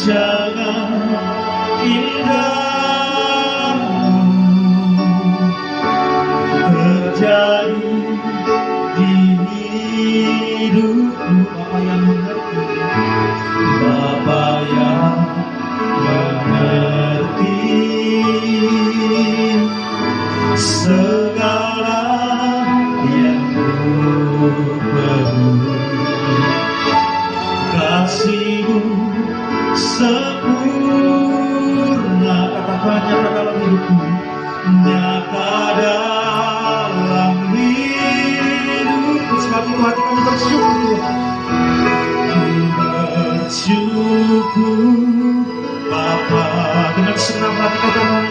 Jangan indah terjadi di hidupku. Bapa yang mengerti, Bapa yang mengerti segala yang ku perlu. Kasih-Mu sempurna, katakan nyata dalam hidupku, nyata dalam hidupku. Sebab itu hati kami bersyukur, bersyukur Bapa. Dengan senang hati katakan,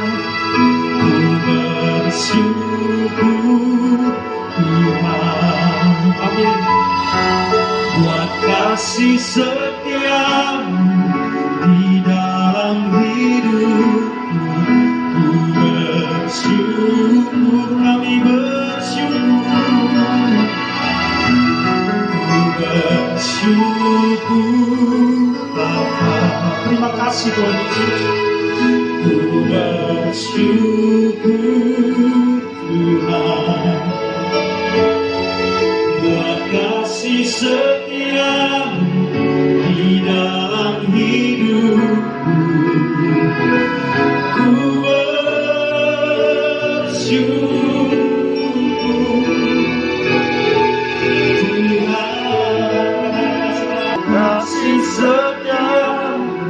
ku bersyukur Tuhan. Amin. Buat kasih setiamu di dalam hidupku, ku bersyukur, kami bersyukur, ku bersyukur Bapa. Terima kasih Tuhan Yesus, ku bersyukur Tuhan. Buat kasih setiamu di dalam hidupku, ku bersyukur Tuhan. Kasih setiamu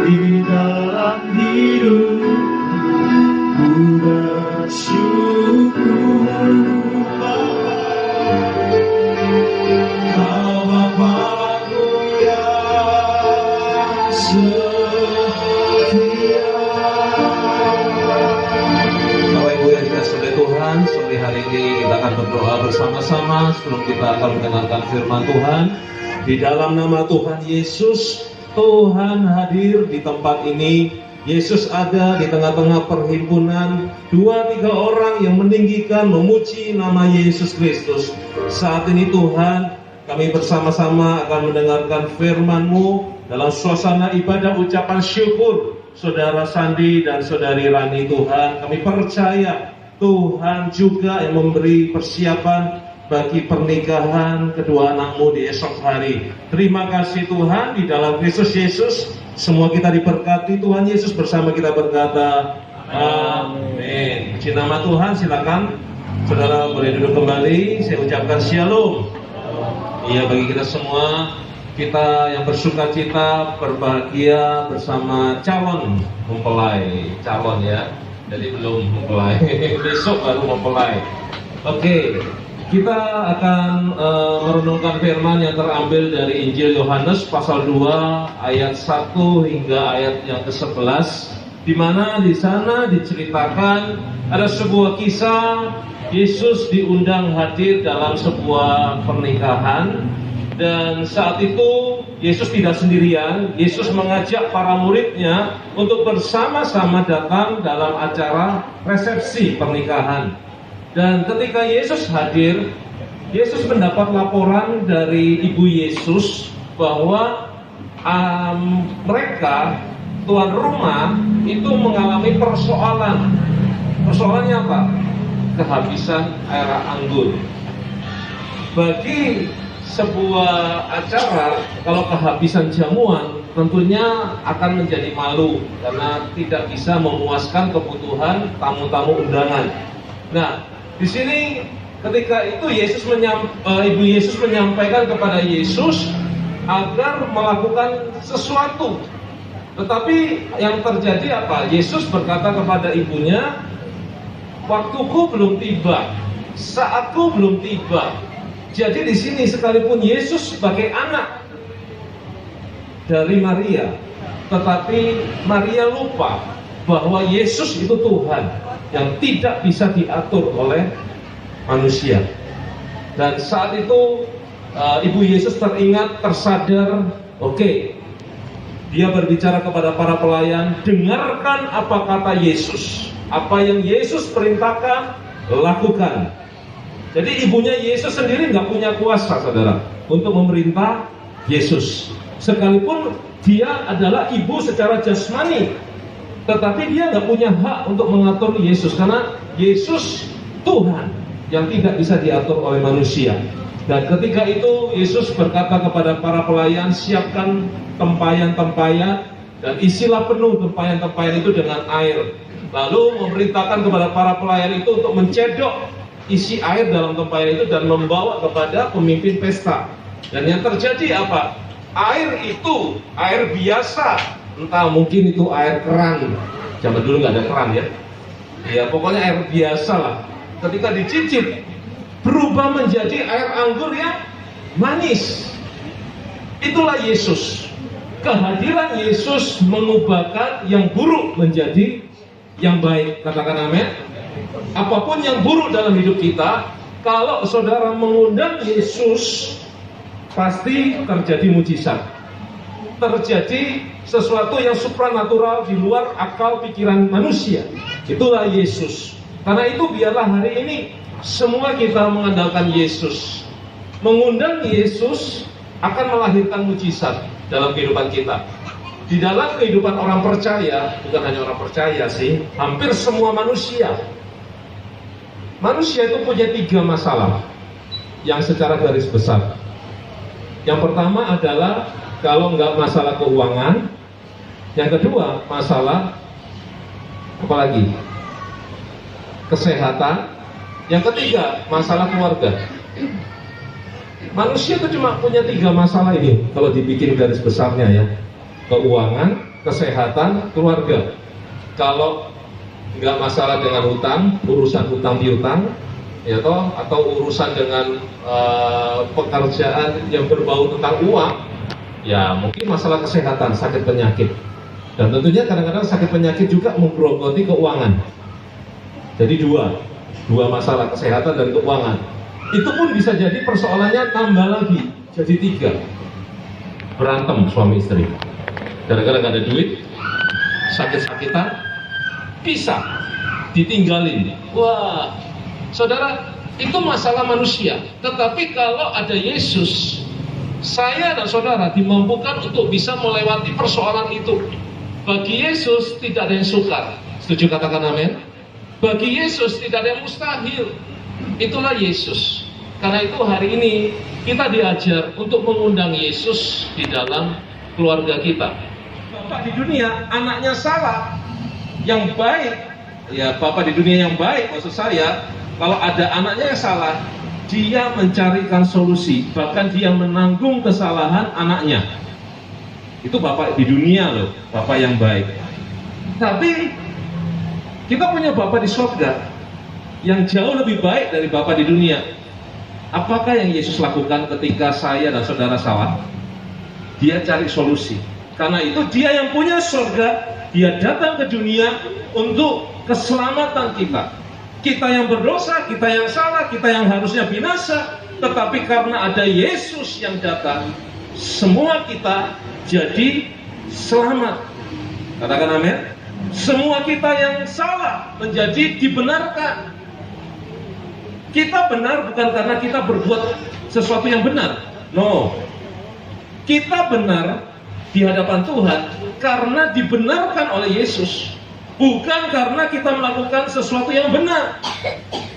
di dalam hidupku, ku bersyukur Bapa. Kau Bapa-Ku yang setia. Bapak Ibu yang dikasihi oleh Tuhan, sore hari ini kita akan berdoa bersama-sama sebelum kita akan mendengarkan firman Tuhan. Di dalam nama Tuhan Yesus, Tuhan hadir di tempat ini. Yesus ada di tengah-tengah perhimpunan, 2-3 orang yang meninggikan, memuji nama Yesus Kristus. Saat ini Tuhan, kami bersama-sama akan mendengarkan firman-Mu dalam suasana ibadah ucapan syukur. Saudara Sandi dan Saudari Rani, Tuhan, kami percaya Tuhan juga yang memberi persiapan bagi pernikahan kedua anak-Mu di esok hari. Terima kasih Tuhan, di dalam Kristus Yesus semua kita diberkati. Tuhan Yesus bersama kita berkata amin. Puji nama Tuhan. Silakan saudara boleh duduk kembali. Saya ucapkan shalom. Iya, bagi kita semua, kita yang bersuka cita berbahagia bersama calon mempelai. Calon ya, jadi belum mempelai. Besok baru mempelai. Oke, kita akan merenungkan firman yang terambil dari Injil Yohanes pasal 2 ayat 1 hingga ayat yang ke-11, di mana di sana diceritakan ada sebuah kisah. Yesus diundang hadir dalam sebuah pernikahan, dan saat itu Yesus tidak sendirian. Yesus mengajak para muridnya untuk bersama-sama datang dalam acara resepsi pernikahan. Dan ketika Yesus hadir, Yesus mendapat laporan dari ibu Yesus bahwa mereka, tuan rumah, itu mengalami persoalan. Persoalannya apa? Kehabisan air anggur. Bagi sebuah acara, kalau kehabisan jamuan, tentunya akan menjadi malu karena tidak bisa memuaskan kebutuhan tamu-tamu undangan. Nah, di sini ketika itu Ibu Yesus menyampaikan kepada Yesus agar melakukan sesuatu. Tetapi yang terjadi apa? Yesus berkata kepada ibunya, waktuku belum tiba, saatku belum tiba. Jadi di sini sekalipun Yesus sebagai anak dari Maria, tetapi Maria lupa bahwa Yesus itu Tuhan yang tidak bisa diatur oleh manusia. Dan saat itu Ibu Yesus teringat, tersadar, oke, dia berbicara kepada para pelayan, dengarkan apa kata Yesus. Apa yang Yesus perintahkan, lakukan. Jadi ibunya Yesus sendiri nggak punya kuasa, saudara, untuk memerintah Yesus. Sekalipun Dia adalah ibu secara jasmani, tetapi dia nggak punya hak untuk mengatur Yesus, karena Yesus Tuhan yang tidak bisa diatur oleh manusia. Dan ketika itu Yesus berkata kepada para pelayan, siapkan tempayan-tempayan dan isilah penuh tempayan-tempayan itu dengan air. Lalu memerintahkan kepada para pelayan itu untuk mencedok isi air dalam tempayan itu dan membawa kepada pemimpin pesta. Dan yang terjadi apa? Air itu air biasa, entah mungkin itu air keran. Zaman dulu nggak ada keran ya. Ya pokoknya air biasa lah. Ketika dicicip berubah menjadi air anggur yang manis. Itulah Yesus. Kehadiran Yesus mengubahkan yang buruk menjadi yang baik. Katakan amin. Apapun yang buruk dalam hidup kita, kalau saudara mengundang Yesus, pasti terjadi mujizat. Terjadi sesuatu yang supranatural di luar akal pikiran manusia. Itulah Yesus. Karena itu biarlah hari ini semua kita mengandalkan Yesus. Mengundang Yesus akan melahirkan mujizat dalam kehidupan kita. Di dalam kehidupan orang percaya, bukan hanya orang percaya sih, hampir semua manusia. Manusia itu punya 3 masalah yang secara garis besar. Yang pertama adalah kalau nggak masalah keuangan. Yang kedua masalah apa lagi? Kesehatan. Yang ketiga masalah keluarga. Manusia itu cuma punya 3 masalah ini kalau dibikin garis besarnya ya. Keuangan, kesehatan, keluarga. Kalau nggak masalah dengan hutang, urusan hutang piutang, ya toh, atau urusan dengan pekerjaan yang berbau tentang uang, ya mungkin masalah kesehatan, sakit penyakit. Dan tentunya kadang-kadang sakit penyakit juga memperogoti keuangan. Jadi dua masalah, kesehatan dan keuangan. Itu pun bisa jadi persoalannya tambah lagi, jadi 3. Berantem suami istri. Gara-gara gak ada duit, sakit-sakitan, pisah, ditinggalin. Wah, saudara, itu masalah manusia. Tetapi kalau ada Yesus, saya dan saudara dimampukan untuk bisa melewati persoalan itu. Bagi Yesus tidak ada yang sukar. Setuju katakan amin? Bagi Yesus tidak ada yang mustahil. Itulah Yesus. Karena itu hari ini kita diajar untuk mengundang Yesus di dalam keluarga kita. Bapak di dunia anaknya salah, yang baik, ya bapak di dunia yang baik maksud saya, kalau ada anaknya yang salah, dia mencarikan solusi, bahkan dia menanggung kesalahan anaknya. Itu bapak di dunia loh, bapak yang baik. Tapi kita punya bapak di surga yang jauh lebih baik dari bapak di dunia. Apakah yang Yesus lakukan ketika saya dan saudara salah? Dia cari solusi. Karena itu dia yang punya surga, dia datang ke dunia untuk keselamatan kita. Kita yang berdosa, kita yang salah, kita yang harusnya binasa, tetapi karena ada Yesus yang datang, semua kita jadi selamat. Katakan amin. Semua kita yang salah menjadi dibenarkan. Kita benar bukan karena kita berbuat sesuatu yang benar. No. Kita benar di hadapan Tuhan karena dibenarkan oleh Yesus, bukan karena kita melakukan sesuatu yang benar.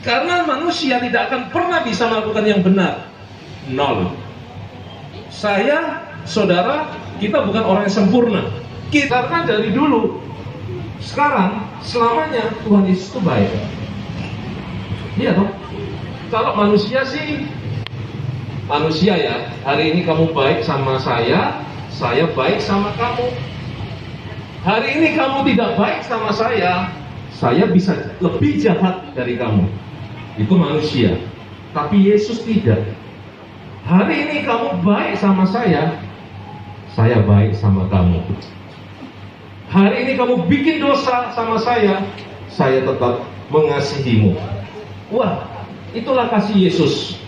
Karena manusia tidak akan pernah bisa melakukan yang benar. 0. Saya, saudara, kita bukan orang yang sempurna. Kita kan dari dulu, sekarang, selamanya Tuhan Yesus itu baik. Iya toh? Kalau manusia sih, manusia ya, hari ini kamu baik sama saya baik sama kamu. Hari ini kamu tidak baik sama saya bisa lebih jahat dari kamu. Itu manusia. Tapi Yesus tidak. Hari ini kamu baik sama saya baik sama kamu. Hari ini kamu bikin dosa sama saya tetap mengasihimu. Wah, itulah kasih Yesus.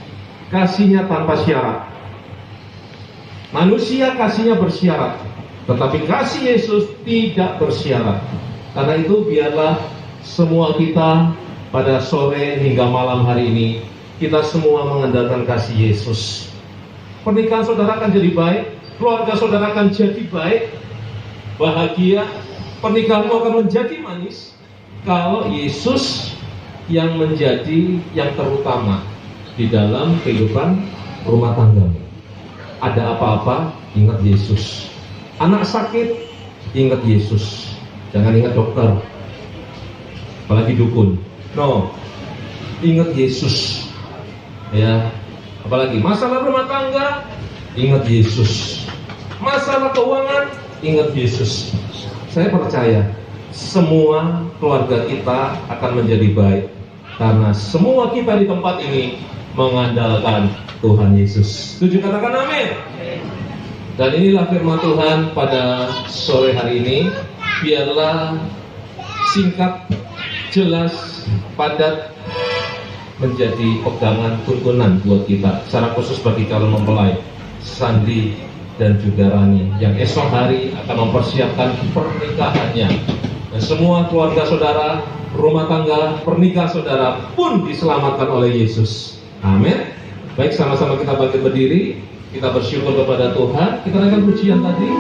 Kasihnya tanpa syarat. Manusia kasihnya bersyarat, tetapi kasih Yesus tidak bersyarat. Karena itu biarlah semua kita pada sore hingga malam hari ini, kita semua mengandalkan kasih Yesus. Pernikahan saudara akan jadi baik keluarga saudara akan jadi baik, bahagia, pernikahanmu akan menjadi manis kalau Yesus yang menjadi yang terutama di dalam kehidupan rumah tanggamu. Ada apa-apa, ingat Yesus. Anak sakit, ingat Yesus. Jangan ingat dokter, apalagi dukun. No, ingat Yesus. Ya, apalagi masalah rumah tangga, ingat Yesus. Masalah keuangan, ingat Yesus. Saya percaya semua keluarga kita akan menjadi baik karena semua kita di tempat ini mengandalkan Tuhan Yesus. Setuju, katakan amin. Dan inilah firman Tuhan pada sore hari ini. Biarlah singkat, jelas, padat, menjadi pegangan tuntunan buat kita, secara khusus bagi calon mempelai Sandi dan juga Rani yang esok hari akan mempersiapkan pernikahannya. Dan semua keluarga saudara, rumah tangga, pernikahan saudara pun diselamatkan oleh Yesus. Amin. Baik, sama-sama kita bangkit berdiri. Kita bersyukur kepada Tuhan. Kita naikkan pujian tadi.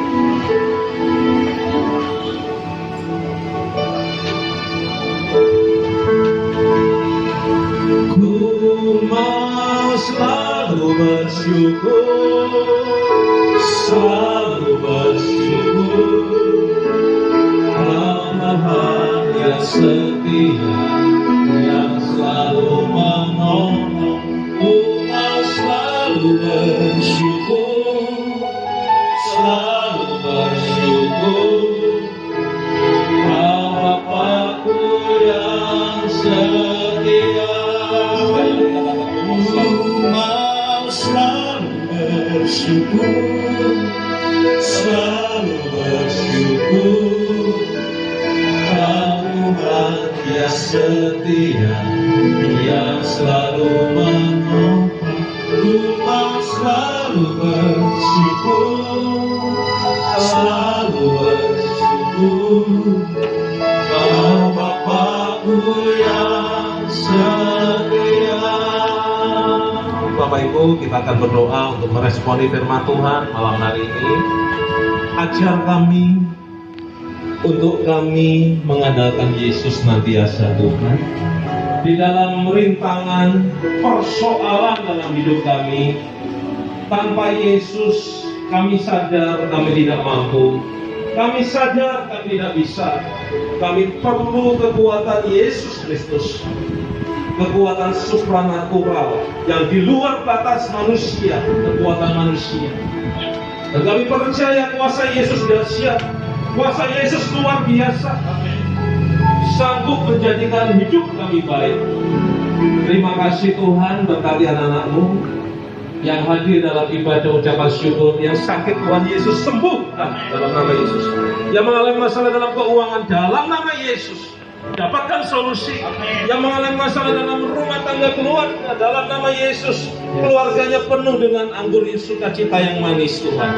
Ku mau selalu bersyukur, selalu bersyukur. Tuhan yang setia, yang selalu menolong. Ku mau selalu bersyukur, selalu bersyukur. Kau Bapa-Ku yang setia. Ku mau selalu bersyukur, selalu bersyukur. Tuhan yang setia, yang selalu menolong. Ku mau selalu bersyukur, selalu bersyukur. Kau Bapa-Ku yang setia. Bapak Ibu, kita akan berdoa untuk meresponi firman Tuhan malam hari ini. Ajar kami untuk kami mengandalkan Yesus senantiasa, Tuhan. Di dalam rintangan, persoalan dalam hidup kami, tanpa Yesus kami sadar kami tidak mampu. Kami sadar kami tidak bisa. Kami perlu kekuatan Yesus Kristus, kekuatan supranatural yang di luar batas manusia, kekuatan manusia. Dan kami percaya kuasa Yesus dahsyat. Kuasa Yesus luar biasa, sanggup menjadikan hidup kami baik. Terima kasih Tuhan, berkati anak-anak-Mu yang hadir dalam ibadah ucapan syukur. Yang sakit Tuhan Yesus sembuh dalam nama Yesus. Yang mengalami masalah dalam keuangan dalam nama Yesus dapatkan solusi. Yang mengalami masalah dalam rumah tangga keluarga dalam nama Yesus, keluarganya penuh dengan anggur sukacita yang manis, Tuhan.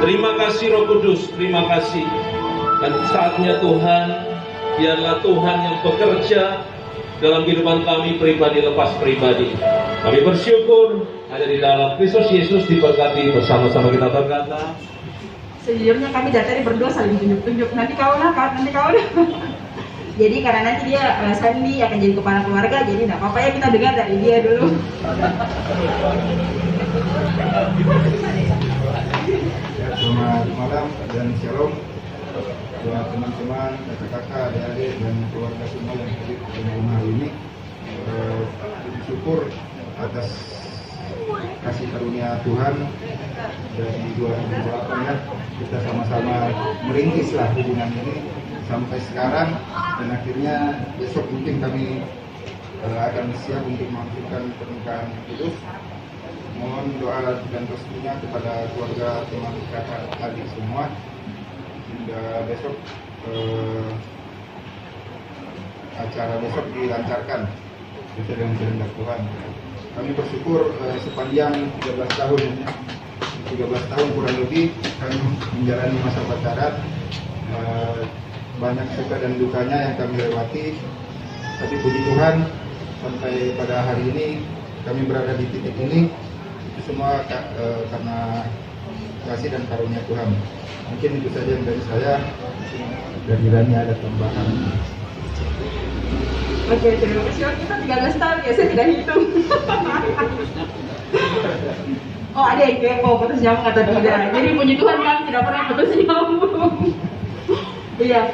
Terima kasih Roh Kudus, terima kasih. Dan saatnya Tuhan, biarlah Tuhan yang bekerja dalam kehidupan kami pribadi lepas pribadi. Kami bersyukur ada di dalam Kristus Yesus, diberkati. Bersama-sama kita berkata, sejujurnya kami dari tadi berdua saling tunjuk-tunjuk, nanti kau lah, nanti kau lah. Jadi karena nanti dia Sandi akan jadi kepala keluarga, jadi tidak apa-apa ya kita dengar dari dia dulu. Selamat malam dan shalom buat teman-teman, kakak-kakak, adik-adik dan keluarga semua yang hadir di malam hari ini. Bersyukur atas kasih karunia Tuhan dari 2008 ya, kita sama-sama merintislah hubungan ini sampai sekarang, dan akhirnya besok mungkin kami akan siap untuk melakukan pernikahan kudus. Mohon doa dan restunya kepada keluarga, teman, kakak, adik semua hingga besok acara besok dilancarkan sesuai dengan kehendak Tuhan. Kami bersyukur sepanjang 13 tahun ya, 13 tahun kurang lebih kami menjalani masa pacaran, banyak suka dan dukanya yang kami lewati, tapi puji Tuhan sampai pada hari ini kami berada di titik ini. Itu semua karena kasih dan karunia Tuhan. Mungkin itu saja yang dari saya. Dan kiranya ada tambahan. Oke, terima kasih. Oh, kita 13 tahun ya, saya tidak hitung. Oh, ada yang kepo putus nyambung atau tidak. Jadi puji Tuhan kami tidak pernah putus nyambung. Iya,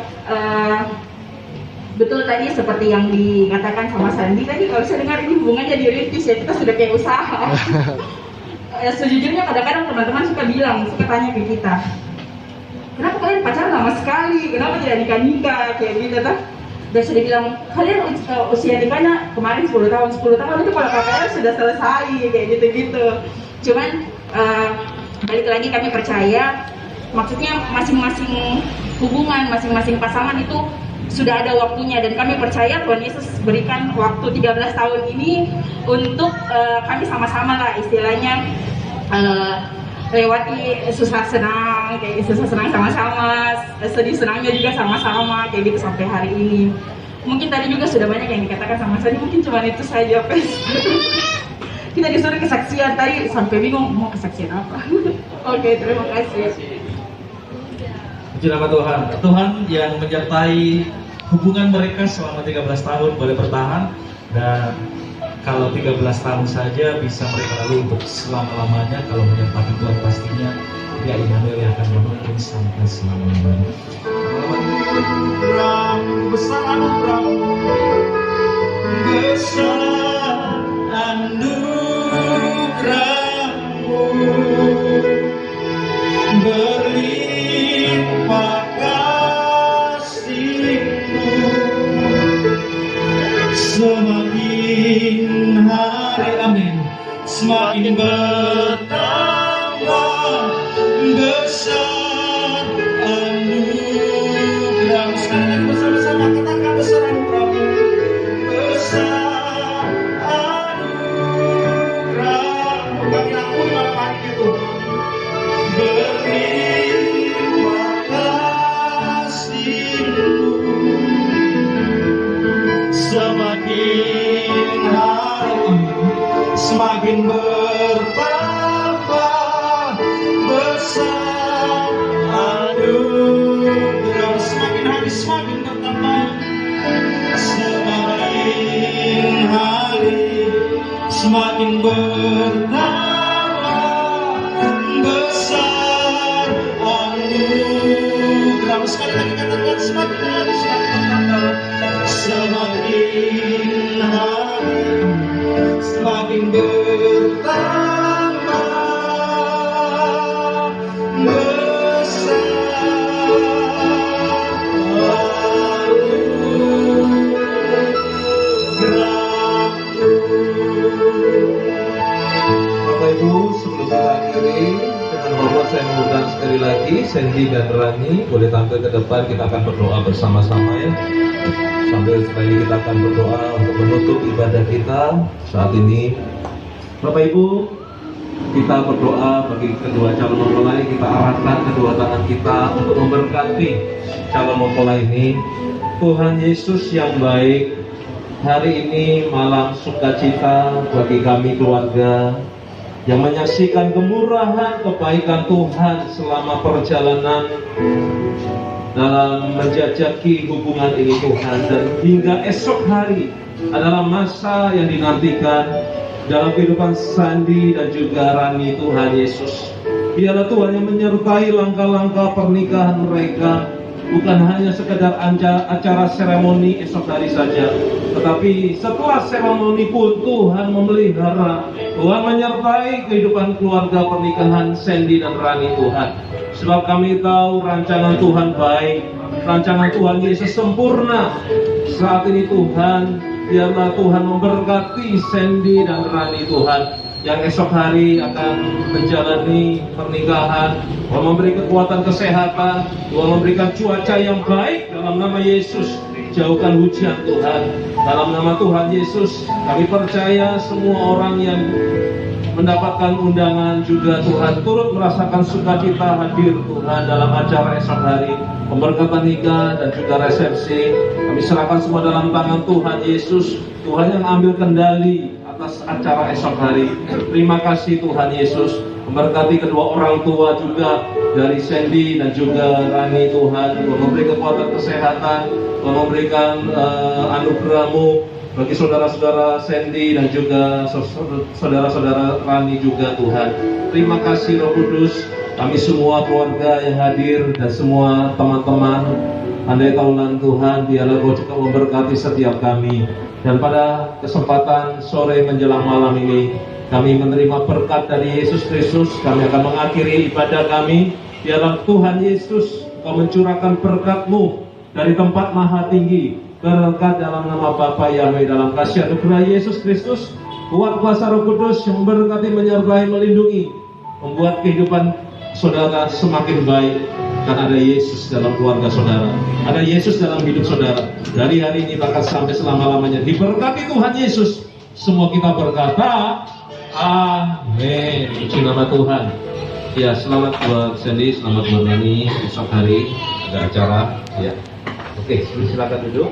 betul tadi seperti yang dikatakan sama Sandi tadi, kalau saya dengar ini hubungannya dirintis ya, kita sudah kayak usaha. Sejujurnya kadang-kadang teman-teman suka bilang, suka tanya ke kita, kenapa kalian pacaran lama sekali, kenapa tidak nikah-nikah, kayak gitu kan. Dan sudah bilang, kalian usia nikahnya kemarin 10 tahun itu kalau KKR sudah selesai, kayak gitu-gitu. Cuman balik lagi kami percaya, maksudnya masing-masing hubungan, masing-masing pasangan itu sudah ada waktunya, dan kami percaya Tuhan Yesus berikan waktu 13 tahun ini untuk kami sama-sama lah istilahnya lewati susah senang, kayak susah senang sama-sama, sedih senangnya juga sama-sama, kayak gitu sampai hari ini. Mungkin tadi juga sudah banyak yang dikatakan sama saya, mungkin cuma itu saja, Pes. Kita disuruh kesaksian tadi sampai bingung mau kesaksian apa. Oke, terima kasih. Puji nama Tuhan. Tuhan yang menyertai hubungan mereka selama 13 tahun boleh bertahan, dan kalau 13 tahun saja bisa mereka lalui untuk selama-lamanya. Kalau menyertai Tuhan pastinya dia Immanuel yang akan menuntun sampai selama-lamanya. Besar anugerah-Mu, besar anugerah-Mu, berlimpah kasih-Mu, semakin hari, amin, semakin bertambah besar anugerah. Sekali bersama-sama katakan besar anugerah-Mu, besar anugerah-Mu. Kami akui malam hari itu, berlimpah kasih-Mu, semakin hari semakin bertambah besar anugerah. Semakin hari semakin bertambah, semakin hari semakin bertambah besar anugerah. Sekali lagi katakan, semakin hari semakin bertambah, semakin hari semakin bertambah besar anugerah-Mu. Bapak Ibu, sebelum kita akhiri, dengan hormat saya mengundang sekali lagi Sandy dan Rani boleh tampil ke depan. Kita akan berdoa bersama-sama ya. Sambil setelah ini kita akan berdoa untuk menutup ibadah kita saat ini. Bapak Ibu, kita berdoa bagi kedua calon mempelai. Kita arahkan kedua tangan kita untuk memberkati calon mempelai ini. Tuhan Yesus yang baik, hari ini malam sukacita bagi kami keluarga yang menyaksikan kemurahan kebaikan Tuhan selama perjalanan dalam menjajaki hubungan ini Tuhan, dan hingga esok hari adalah masa yang dinantikan dalam kehidupan Sandi dan juga Rani. Tuhan Yesus, biarlah Tuhan yang menyertai langkah-langkah pernikahan mereka, bukan hanya sekedar acara seremoni esok hari saja, tetapi setelah seremoni pun Tuhan memelihara, Tuhan menyertai kehidupan keluarga pernikahan Sandy dan Rani Tuhan. Sebab kami tahu rancangan Tuhan baik, rancangan Tuhan Yesus sempurna. Saat ini Tuhan, biarlah Tuhan memberkati Sandy dan Rani Tuhan, yang esok hari akan menjalani pernikahan. Tuhan memberi kekuatan kesehatan, Tuhan memberikan cuaca yang baik dalam nama Yesus. Jauhkan hujan Tuhan, dalam nama Tuhan Yesus. Kami percaya semua orang yang mendapatkan undangan juga Tuhan turut merasakan sukacita hadir Tuhan dalam acara esok hari, pemberkatan nikah dan juga resepsi. Kami serahkan semua dalam tangan Tuhan Yesus. Tuhan yang ambil kendali atas acara esok hari. Terima kasih Tuhan Yesus. Memberkati kedua orang tua juga dari Sandy dan juga Rani Tuhan. Tuhan memberi kekuatan kesehatan, Tuhan memberikan anugerah-Mu bagi saudara-saudara Sandy dan juga saudara-saudara Rani juga Tuhan. Terima kasih Roh Kudus, kami semua keluarga yang hadir dan semua teman-teman, andai kaulan Tuhan, biarlah Kau juga memberkati setiap kami. Dan pada kesempatan sore menjelang malam ini, kami menerima berkat dari Yesus Kristus. Kami akan mengakhiri ibadah kami. Biarlah Tuhan Yesus, Kau mencurahkan berkat-Mu dari tempat maha tinggi, berkat dalam nama Bapa Yahweh, dalam kasih anugerah Yesus Kristus, kuat kuasa Roh Kudus yang memberkati, menyertai, melindungi, membuat kehidupan saudara semakin baik. Karena ada Yesus dalam keluarga saudara, ada Yesus dalam hidup saudara. Dari hari ini bahkan sampai selama-lamanya, diberkati Tuhan Yesus. Semua kita berkata amin. Puji nama Tuhan. Ya, selamat buat Sandy, selamat buat Nani. Besok hari ada acara. Ya, oke, silakan duduk.